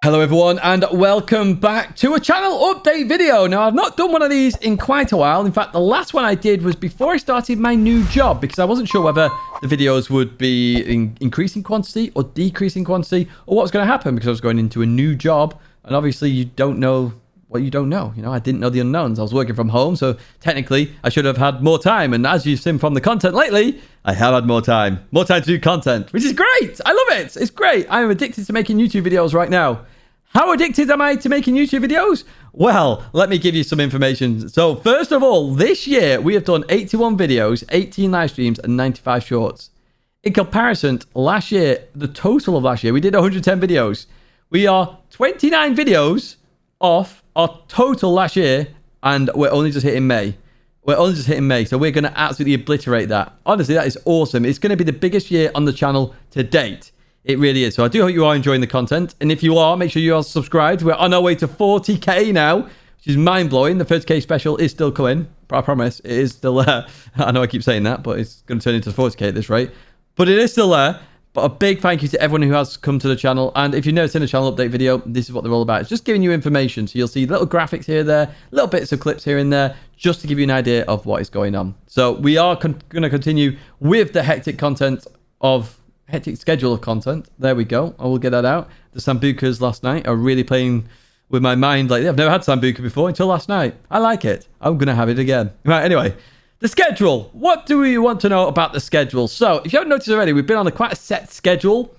Hello everyone and welcome back to a channel update video. Now I've not done one of these in quite a while. In fact, the last one I did was before I started my new job because I wasn't sure whether the videos would be increasing quantity or decreasing quantity or what was going to happen because I was going into a new job and obviously you don't know what you don't know. You know, I didn't know the unknowns. I was working from home, so technically I should have had more time, and as you've seen from the content lately, I have had more time to do content, which is great. I love it. It's great. I'm addicted to making YouTube videos right now. How addicted am I to making YouTube videos? Well, let me give you some information. So first of all, this year we have done 81 videos, 18 live streams and 95 shorts. In comparison, last year, the total of last year, we did 110 videos. We are 29 videos off our total last year, and we're only just hitting May. So we're going to absolutely obliterate that. Honestly, that is awesome. It's going to be the biggest year on the channel to date. It really is. So I do hope you are enjoying the content. And if you are, make sure you are subscribed. We're on our way to 40k now, which is mind-blowing. The 30k special is still coming. I promise. It is still there. I know I keep saying that, but it's going to turn into 40k at this rate. But it is still there. But a big thank you to everyone who has come to the channel. And if you've never seen a channel update video, this is what they're all about. It's just giving you information. So you'll see little graphics here and there, little bits of clips here and there, just to give you an idea of what is going on. So we are going to continue with the hectic schedule of content. There we go. I will get that out. The Sambucas last night are really playing with my mind. Like, I've never had Sambuca before until last night. I like it. I'm going to have it again. Right, anyway. The schedule. What do we want to know about the schedule? So, if you haven't noticed already, we've been on quite a set schedule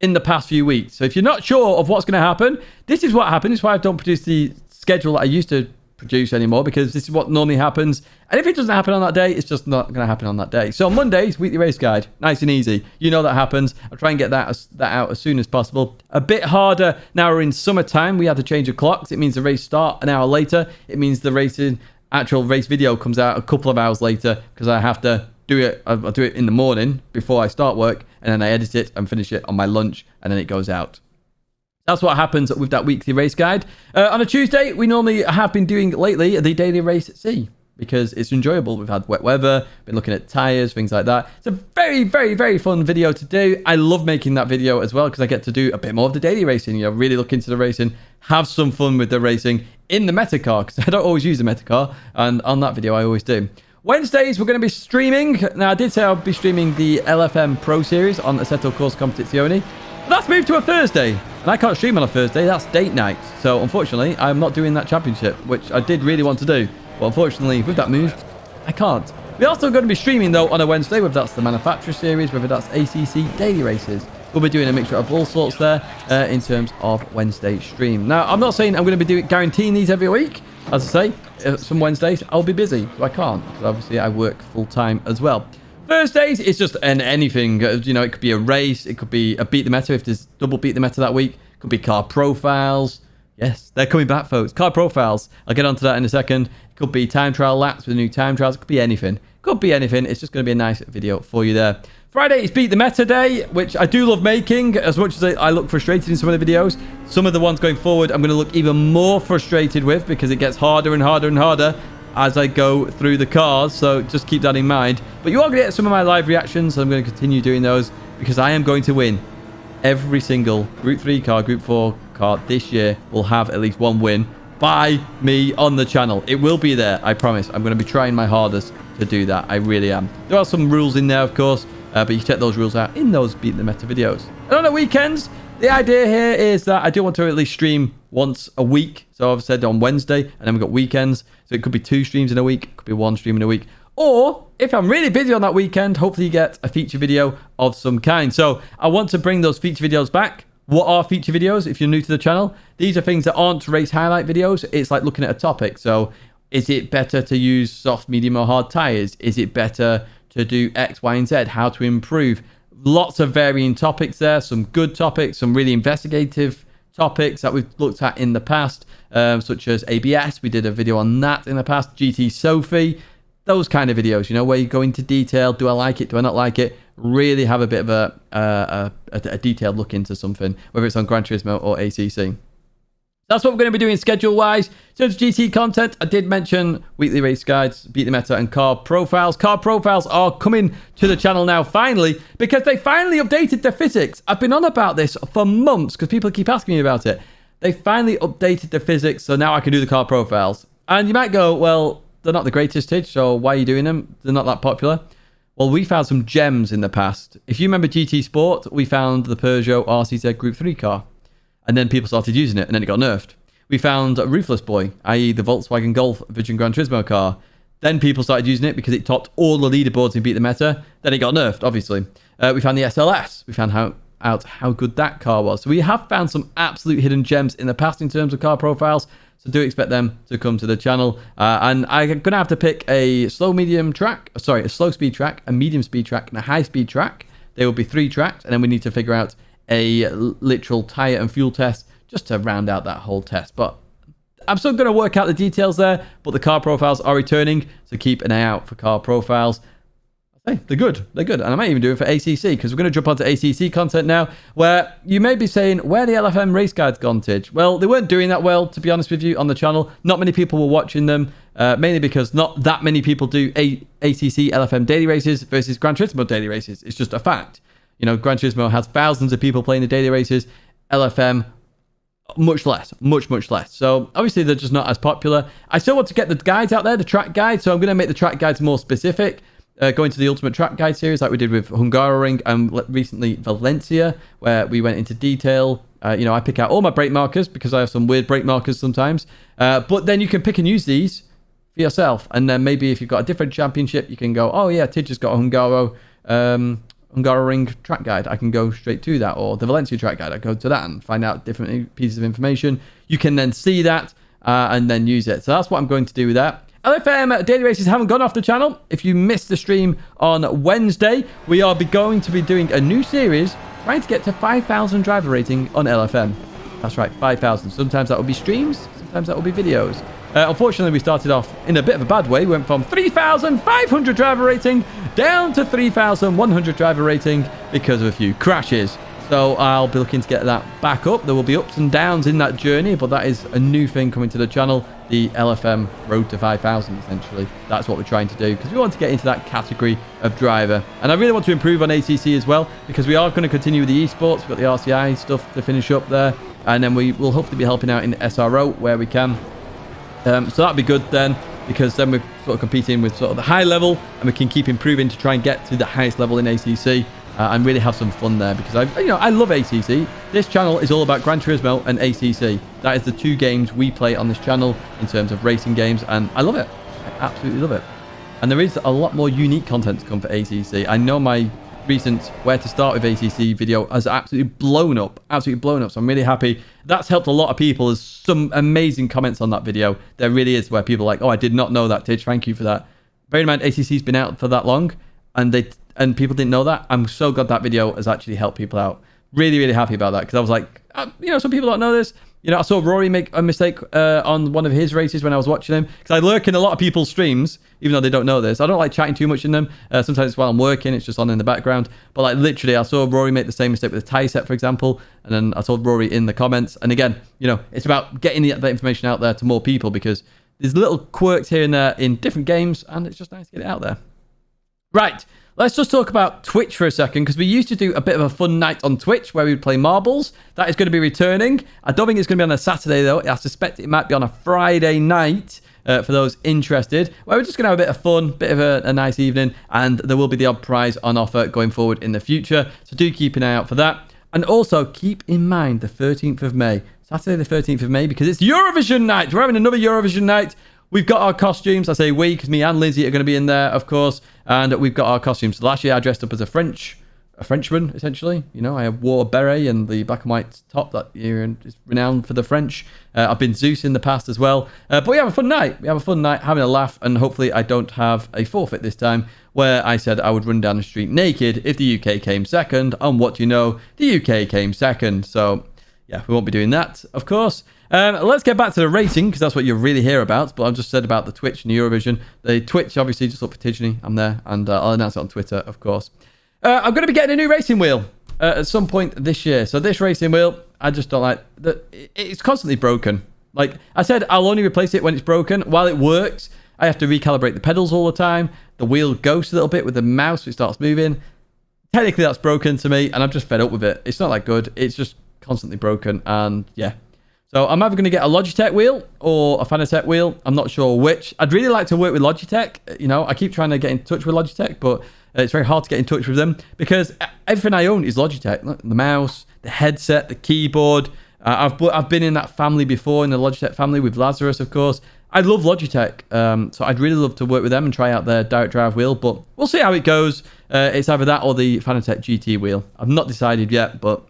in the past few weeks. So, if you're not sure of what's going to happen, this is what happened. It's why I don't produce the schedule that I used to produce anymore, because this is what normally happens. And if it doesn't happen on that day, it's just not going to happen on that day. So, Mondays, weekly race guide. Nice and easy. You know that happens. I'll try and get that out as soon as possible. A bit harder now we're in summertime. We have to change the clocks. It means the race start an hour later. It means the actual race video comes out a couple of hours later because I have to do it. I'll do it in the morning before I start work, and then I edit it and finish it on my lunch, and then it goes out. That's what happens with that weekly race guide. On a Tuesday, we normally have been doing lately the daily race at sea because it's enjoyable. We've had wet weather, been looking at tires, things like that. It's a very, very, very fun video to do. I love making that video as well because I get to do a bit more of the daily racing, really look into the racing, have some fun with the racing in the Metacar because I don't always use the Metacar, and on that video I always do. Wednesdays, we're going to be streaming. Now, I did say I'll be streaming the LFM Pro Series on Assetto Corsa Competizione. That's moved to a Thursday, and I can't stream on a Thursday. That's date night. So, unfortunately, I'm not doing that championship, which I did really want to do. But unfortunately, with that move, I can't. We're also going to be streaming, though, on a Wednesday, whether that's the Manufacturer Series, whether that's ACC Daily Races. We'll be doing a mixture of all sorts there in terms of Wednesday stream. Now, I'm not saying I'm going to be guaranteeing these every week. As I say, some Wednesdays I'll be busy, so I can't, because obviously I work full-time as well. Thursdays, it's just anything. It could be a race. It could be a beat the meta if there's double beat the meta that week. It could be car profiles. Yes, they're coming back, folks. Car profiles. I'll get onto that in a second. It could be time trial laps with the new time trials. It could be anything. It's just going to be a nice video for you there. Friday is Beat the Meta Day, which I do love making. As much as I look frustrated in some of the videos, some of the ones going forward I'm going to look even more frustrated with because it gets harder and harder and harder as I go through the cars. So just keep that in mind. But you are going to get some of my live reactions. So I'm going to continue doing those because I am going to win. Every single Group 3 car, Group 4 car this year will have at least one win by me on the channel. It will be there, I promise. I'm going to be trying my hardest to do that. I really am. There are some rules in there, of course. But you check those rules out in those Beat the Meta videos. And on the weekends, the idea here is that I do want to at least stream once a week. So I've said on Wednesday, and then we've got weekends. So it could be 2 streams in a week. It could be 1 stream in a week. Or if I'm really busy on that weekend, hopefully you get a feature video of some kind. So I want to bring those feature videos back. What are feature videos? If you're new to the channel, these are things that aren't race highlight videos. It's like looking at a topic. So is it better to use soft, medium, or hard tires? Is it better to do X, Y, and Z? How to improve? Lots of varying topics there. Some good topics, some really investigative topics that we've looked at in the past, such as ABS. We did a video on that in the past. GT Sophie. Those kind of videos, where you go into detail. Do I like it? Do I not like it? Really have a bit of a detailed look into something, whether it's on Gran Turismo or ACC. That's what we're going to be doing schedule-wise. So it's GT content. I did mention weekly race guides, Beat the Meta, and car profiles. Car profiles are coming to the channel now, finally, because they finally updated their physics. I've been on about this for months because people keep asking me about it. they finally updated the physics, so now I can do the car profiles. And you might go, well, they're not the greatest, Tidge, so why are you doing them? They're not that popular. Well, we found some gems in the past. If you remember GT Sport, we found the Peugeot RCZ Group 3 car. And then people started using it, and then it got nerfed. We found Ruthless Boy, i.e. the Volkswagen Golf Virgin Gran Turismo car. Then people started using it because it topped all the leaderboards and beat the meta. Then it got nerfed, obviously. We found the SLS. We found out how good that car was. So we have found some absolute hidden gems in the past in terms of car profiles. So do expect them to come to the channel. And I'm going to have to pick a slow speed track, a medium speed track, and a high speed track. There will be 3 tracks, and then we need to figure out a literal tire and fuel test just to round out that whole test. But I'm still going to work out the details there, but the car profiles are returning, so keep an eye out for car profiles. Hey, they're good. And I might even do it for ACC, because we're going to jump onto ACC content now, where you may be saying, where the LFM race guides gone, Tidge? Well, they weren't doing that well, to be honest with you, on the channel. Not many people were watching them, mainly because not that many people do ACC LFM daily races versus Gran Turismo daily races. It's just a fact. You know, Gran Turismo has thousands of people playing the daily races. LFM, much less. So obviously they're just not as popular. I still want to get the guides out there, the track guides. So I'm going to make the track guides more specific. Going to the Ultimate Track Guide series like we did with Hungaroring and recently Valencia, where we went into detail. I pick out all my brake markers because I have some weird brake markers sometimes. But then you can pick and use these for yourself. And then maybe if you've got a different championship, you can go, oh yeah, Tidge has got a Hungaroring track guide. I can go straight to that. Or the Valencia track guide, I go to that and find out different pieces of information. You can then see that and then use it. So that's what I'm going to do with that. LFM daily races haven't gone off the channel. If you missed the stream on Wednesday, we are going to be doing a new series trying to get to 5,000 driver rating on LFM. That's right, 5,000. Sometimes that will be streams, sometimes that will be videos. Unfortunately, we started off in a bit of a bad way. We went from 3,500 driver rating down to 3,100 driver rating because of a few crashes. So I'll be looking to get that back up. There will be ups and downs in that journey, but that is a new thing coming to the channel. The LFM Road to 5,000, essentially. That's what we're trying to do, because we want to get into that category of driver. And I really want to improve on ACC as well, because we are going to continue with the esports. We've got the RCI stuff to finish up there. And then we will hopefully be helping out in the SRO where we can. So that'll be good then, because then we're sort of competing with sort of the high level, and we can keep improving to try and get to the highest level in ACC. And really have some fun there, because I love ACC. This channel is all about Gran Turismo and ACC. That is the 2 games we play on this channel in terms of racing games, and I love it. I absolutely love it. And there is a lot more unique content to come for ACC. I know my recent Where to Start with ACC video has absolutely blown up. So I'm really happy. That's helped a lot of people. There's some amazing comments on that video. There really is, where people are like, oh, I did not know that, Tidge. Thank you for that. Bear in mind, ACC's been out for that long, and people didn't know that. I'm so glad that video has actually helped people out. Really, really happy about that, because I was like, some people don't know this. I saw Rory make a mistake on one of his races when I was watching him, because I lurk in a lot of people's streams, even though they don't know this. I don't like chatting too much in them. Sometimes it's while I'm working, it's just on in the background. But like literally, I saw Rory make the same mistake with the tie set, for example, and then I told Rory in the comments. And again, it's about getting that information out there to more people, because there's little quirks here and there in different games, and it's just nice to get it out there. Right. Let's just talk about Twitch for a second, because we used to do a bit of a fun night on Twitch where we would play marbles. That is going to be returning. I don't think it's going to be on a Saturday, though. I suspect it might be on a Friday night for those interested, where we're just going to have a bit of fun, bit of a nice evening, and there will be the odd prize on offer going forward in the future. So do keep an eye out for that. And also keep in mind the 13th of May, Saturday the 13th of May, because it's Eurovision night. We're having another Eurovision night. We've got our costumes. I say we, because me and Lizzie are going to be in there, of course. And we've got our costumes. So last year I dressed up as a Frenchman, essentially. I wore a beret and the black and white top that year is renowned for the French. I've been Zeus in the past as well. But we have a fun night. Having a laugh. And hopefully I don't have a forfeit this time, where I said I would run down the street naked if the UK came second. And what do you know? The UK came second. So yeah, we won't be doing that, of course. Let's get back to the racing, because that's what you really hear about. But I've just said about the Twitch and the Eurovision. The Twitch, obviously, just look for Tidgney. I'm there, and I'll announce it on Twitter, of course. I'm going to be getting a new racing wheel at some point this year. So this racing wheel, I just don't like. It's constantly broken. Like I said, I'll only replace it when it's broken. While it works, I have to recalibrate the pedals all the time. The wheel ghosts a little bit with the mouse, so it starts moving. Technically, that's broken to me, and I'm just fed up with it. It's not that good. It's just constantly broken, and yeah. So I'm either going to get a Logitech wheel or a Fanatec wheel. I'm not sure which. I'd really like to work with Logitech. You know, I keep trying to get in touch with Logitech, but it's very hard to get in touch with them because everything I own is Logitech. Look, the mouse, the headset, the keyboard. I've been in that family before, in the Logitech family with Lazarus, of course. I love Logitech, so I'd really love to work with them and try out their direct drive wheel, but we'll see how it goes. It's either that or the Fanatec GT wheel. I've not decided yet, but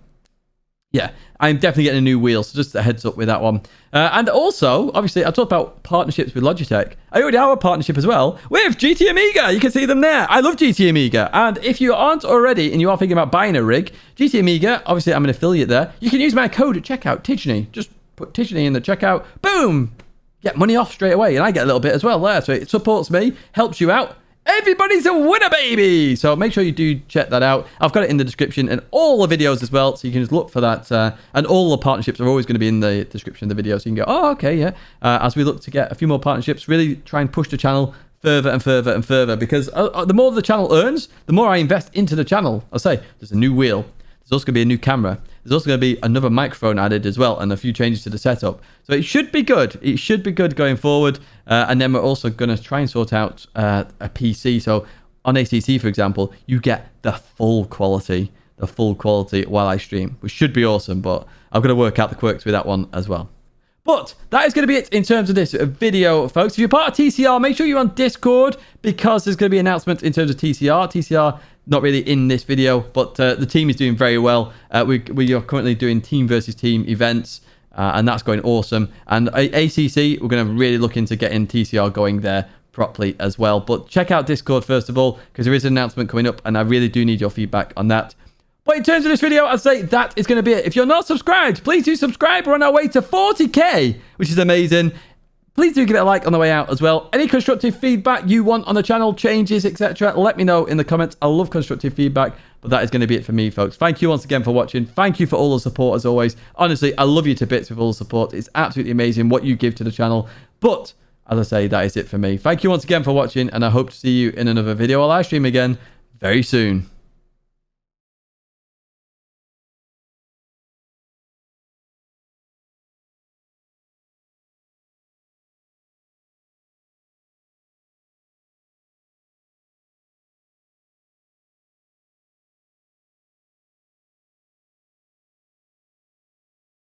yeah, I'm definitely getting a new wheel, so just a heads up with that one. And also, obviously, I talked about partnerships with Logitech. I already have a partnership as well with GT Amiga. You can see them there. I love GT Amiga. And if you aren't already and you are thinking about buying a rig, GT Amiga, obviously I'm an affiliate there. You can use my code at checkout, Tidgney. Just put Tidgney in the checkout. Boom! Get money off straight away. And I get a little bit as well there. So it supports me, helps you out. Everybody's a winner, baby! So make sure you do check that out. I've got it in the description and all the videos as well, so you can just look for that. And all the partnerships are always going to be in the description of the video, so you can go, oh, okay, yeah. As we look to get a few more partnerships, really try and push the channel further and further and further, because the more the channel earns, the more I invest into the channel. I'll say, there's a new wheel. There's also going to be a new camera. There's also going to be another microphone added as well and a few changes to the setup. So it should be good. It should be good going forward. And then we're also going to try and sort out a PC. So on ACC, for example, you get the full quality while I stream, which should be awesome. But I've got to work out the quirks with that one as well. But that is going to be it in terms of this video, folks. If you're part of TCR, make sure you're on Discord because there's going to be an announcement in terms of TCR. TCR, not really in this video, but the team is doing very well. We are currently doing team versus team events, and that's going awesome. And ACC, we're going to really look into getting TCR going there properly as well. But check out Discord first of all, because there is an announcement coming up, and I really do need your feedback on that. But in terms of this video, I'd say that is going to be it. If you're not subscribed, please do subscribe. We're on our way to 40k, which is amazing. Please do give it a like on the way out as well. Any constructive feedback you want on the channel, changes, etc., let me know in the comments. I love constructive feedback, but that is going to be it for me, folks. Thank you once again for watching. Thank you for all the support, as always. Honestly, I love you to bits with all the support. It's absolutely amazing what you give to the channel. But, as I say, that is it for me. Thank you once again for watching, and I hope to see you in another video or live stream again very soon.